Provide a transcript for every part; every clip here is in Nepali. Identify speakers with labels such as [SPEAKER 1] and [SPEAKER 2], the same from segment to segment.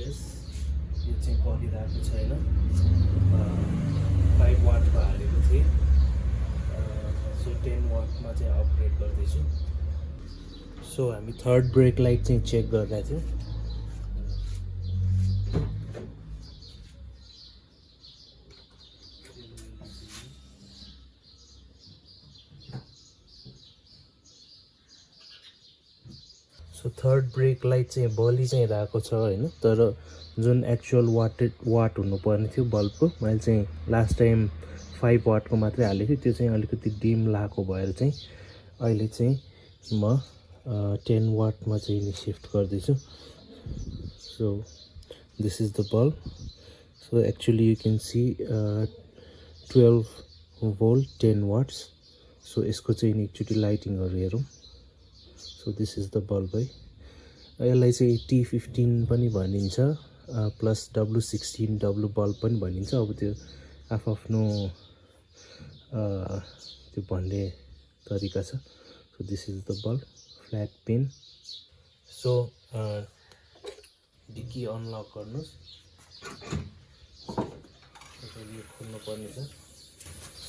[SPEAKER 1] प्लेस यो चाहिँ परिरहेको छैन 5 वाटको हालेको थिएँ सो 10 वाटमा चाहिँ अपग्रेड गर्दैछु सो हामी थर्ड ब्रेक लाइट चाहिँ चेक गरेका थियौँ सो थर्ड ब्रेक लाइट चाहिँ बलि चाहिँ रहेको छ हैन तर जुन एक्चुअल वाट हुनुपर्ने थियो बल्बको मैले चाहिँ लास्ट टाइम 5 वाटको मात्रै हालेको थिएँ त्यो चाहिँ अलिकति डिम लागेको भएर चाहिँ अहिले चाहिँ म 10 वाटमा चाहिँ नि शिफ्ट गर्दैछु so this is the bulb so actually you can see 12 volt 10 watts so यसको चाहिँ नि एकचोटि लाइटिङहरू हेरौँ so this is the bulb है यसलाई चाहिँ T15 पनि भनिन्छ प्लस W16 W बल्ब पनि भनिन्छ अब त्यो आफ्नो त्यो भन्ने तरिका छ so this is the bulb flag pin so dicky unlock गर्नुहोस् यो खोल्नु पर्ने छ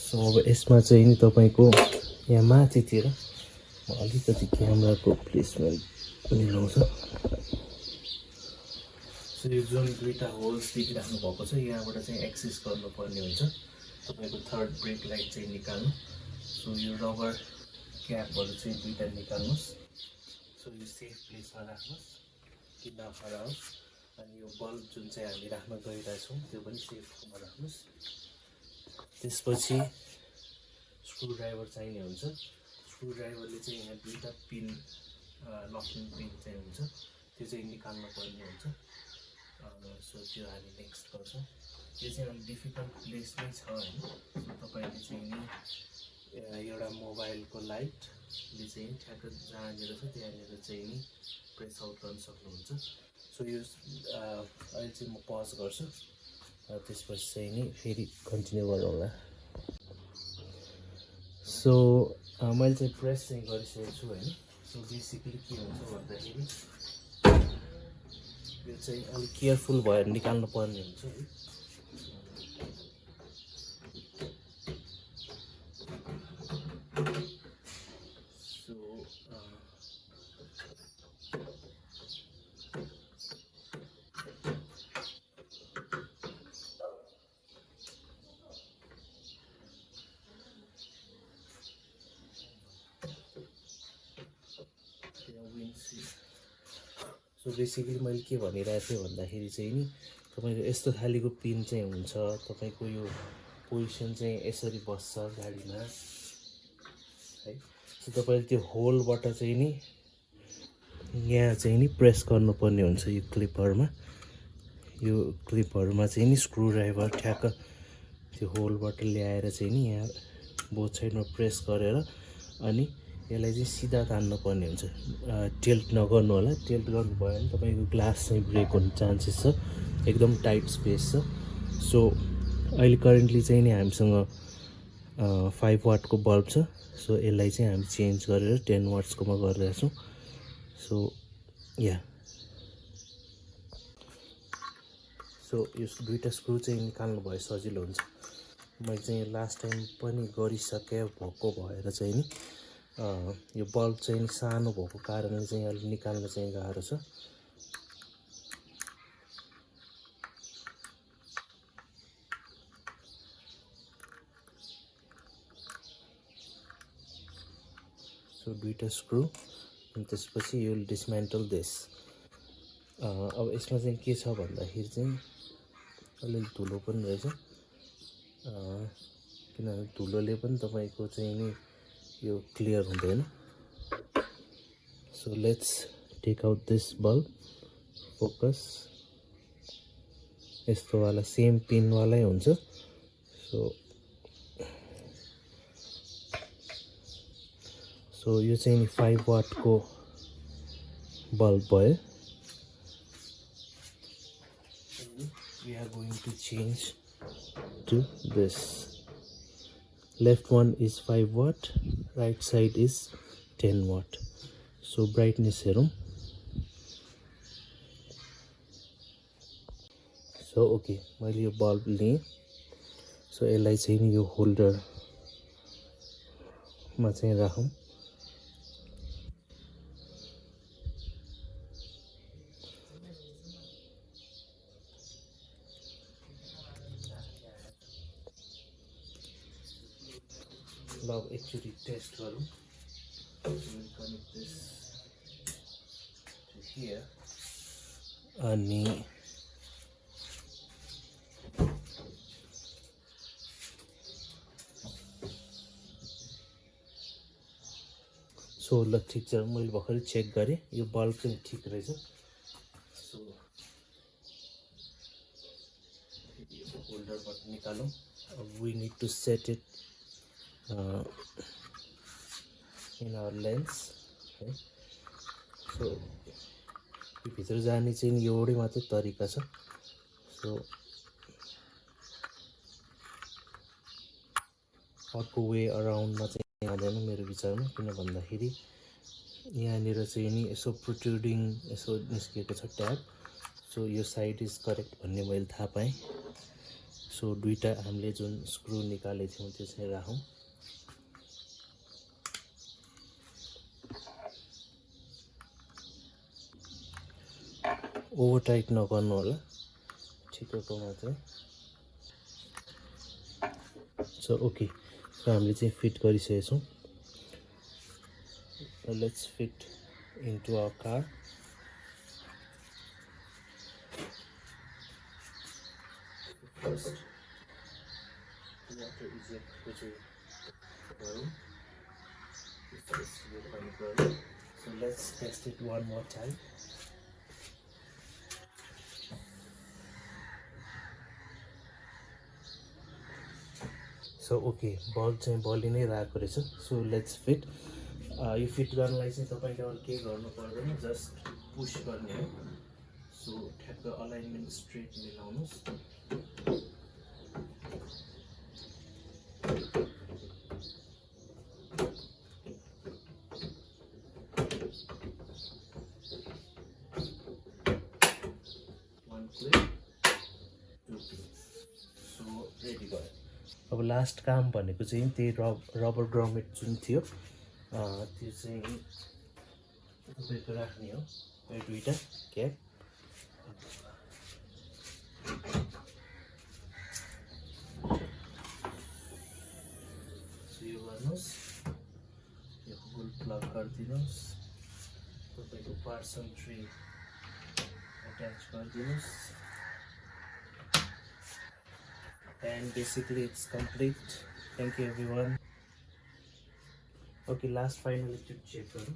[SPEAKER 1] सो अब यसमा चाहिँ नि तपाईँको यहाँ माथितिर म अलिकति क्यामेराको प्लेसमेन्ट मिलाउँछ सो यो जुन दुईवटा होल्स देखिराख्नु भएको छ यहाँबाट चाहिँ एक्सेस गर्नुपर्ने हुन्छ तपाईँको थर्ड ब्रेक लाइट चाहिँ निकाल्नु सो यो रबर क्यापहरू चाहिँ दुईवटा निकाल्नुहोस् सो यो सेफ प्लेसमा राख्नुहोस् कि नहराओस् अनि यो बल्ब जुन चाहिँ हामी राख्न गइरहेछौँ त्यो पनि सेफ ठाउँमा राख्नुहोस् त्यसपछि स्क्रुड्राइभर चाहिने हुन्छ स्क्रुड्राइभरले चाहिँ यहाँ दुईवटा पिन लकिङ पिन चाहिँ हुन्छ त्यो चाहिँ निकाल्नु पर्ने हुन्छ सो त्यो हामी नेक्स्ट गर्छौँ यो चाहिँ अलिक डिफिकल्ट प्लेस नै छ होइन सो तपाईँले चाहिँ नि एउटा मोबाइलको लाइटले चाहिँ ठ्याक्क जहाँनिर छ त्यहाँनिर चाहिँ नि प्रेस आउट गर्न सक्नुहुन्छ सो यो अहिले चाहिँ म पज गर्छु त्यसपछि चाहिँ नि फेरि कन्टिन्यू गरौँला सो मैले चाहिँ प्रेस चाहिँ गरिसकेको छु होइन सो बेसिकली के हुन्छ भन्दाखेरि यो चाहिँ अलिक केयरफुल भएर निकाल्नु पर्ने हुन्छ है सो सो बेसिकली मैले के भनिरहेको थिएँ भन्दाखेरि चाहिँ नि तपाईँको यस्तो खालीको पिन चाहिँ हुन्छ तपाईँको यो पोजिसन चाहिँ यसरी बस्छ गाडीमा है सो तपाईँले त्यो होलबाट चाहिँ नि यहाँ चाहिँ नि प्रेस गर्नुपर्ने हुन्छ यो क्लिपहरूमा चाहिँ नि स्क्रुड्राइभर ठ्याक्क त्यो होलबाट ल्याएर चाहिँ नि यहाँ बोथ साइडमा प्रेस गरेर अनि यसलाई चाहिँ सिधा तान्नु पर्ने हुन्छ टिल्ट नगर्नु होला टिल्ट गर्नुभयो भने तपाईँको ग्लास चाहिँ ब्रेक हुने चान्सेस छ एकदम टाइट स्पेस छ सो अहिले करेन्टली चाहिँ नि हामीसँग 5 वाटको बल्ब छ सो यसलाई चाहिँ हामी चेन्ज गरेर 10 वाट्सकोमा गरिरहेछौँ सो या सो यो दुईवटा स्क्रु चाहिँ निकाल्नु भयो सजिलो हुन्छ मैले चाहिँ लास्ट टाइम पनि गरिसकेँ भएको भएर चाहिँ नि यो बल्ब चाहिँ सानो भएको कारणले चाहिँ अलिक निकाल्न चाहिँ गाह्रो छ सो दुईवटा स्क्रु अनि त्यसपछि यो डिसमेन्टल दिस अब यसमा चाहिँ के छ भन्दाखेरि चाहिँ अलिअलि धुलो पनि रहेछ किनभने धुलोले पनि तपाईँको चाहिँ नि यो क्लियर हुँदैन so let's take out this bulb focus यस्तो वाला सेम पिन वालै हुन्छ सो यो चाहिँ नि 5 वाटको बल्ब भयो we are going to change to this left one is 5 watt right side is 10 watt so brightness हेरौँ सो ओके, मैले यो बल्ब लिएँ। सो यसलाई चाहिँ नि यो होल्डरमा चाहिँ राखौँ। ल अब एकचोटि टेस्ट गरौँ। कनेक्ट दिस टु हियर अनि सो ल ठिक छ, मैले भर्खरै चेक गरेँ, यो बल्ब चाहिँ ठिक रहेछ। सो होल्डरबाट निकालौँ। We need to set it in our lens है। सो यो भित्र जाने चाहिँ एउटै मात्रै तरिका छ। सो अर्को वे अराउन्डमा चाहिँ आउँदैन मेरो विचारमा, किन भन्दाखेरि यहाँनिर चाहिँ नि यसो प्रोट्रुडिङ यसो निस्किएको छ ट्याब। सो यो साइड इज करेक्ट भन्ने मैले थाहा पाएँ। सो दुईवटा हामीले जुन स्क्रु निकालेको थियौँ त्यो चाहिँ राखौँ। ओभर टाइट नगर्नु होला, ठिकको मात्रै। सो ओके, सो हामीले चाहिँ फिट गरिसकेको छौँ। Let's fit into our car. First water इजेक्टको चाहिँ गरौँ। So let's test it one more time. So okay, bulb चाहिँ बलि नै रहेको रहेछ। So let's fit. यो फिट गर्नलाई चाहिँ तपाईँले अरू केही गर्नु पर्दैन, जस्ट पुस गर्ने हो। सो ठ्याक्क अलाइनमेन्ट स्ट्रेट मिलाउनुहोस्। अब लास्ट काम भनेको चाहिँ त्यही रबर ग्रमेट जुन थियो त्यो चाहिँ तपाईँको राख्ने हो। यो दुईवटा क्याप यो गर्नुहोस्, यो होल प्लग गरिदिनुहोस्, तपाईँको पार्सल ट्री अट्याच गरिदिनुहोस्। And basically it's complete. Thank you everyone. Okay, last final check करूँ।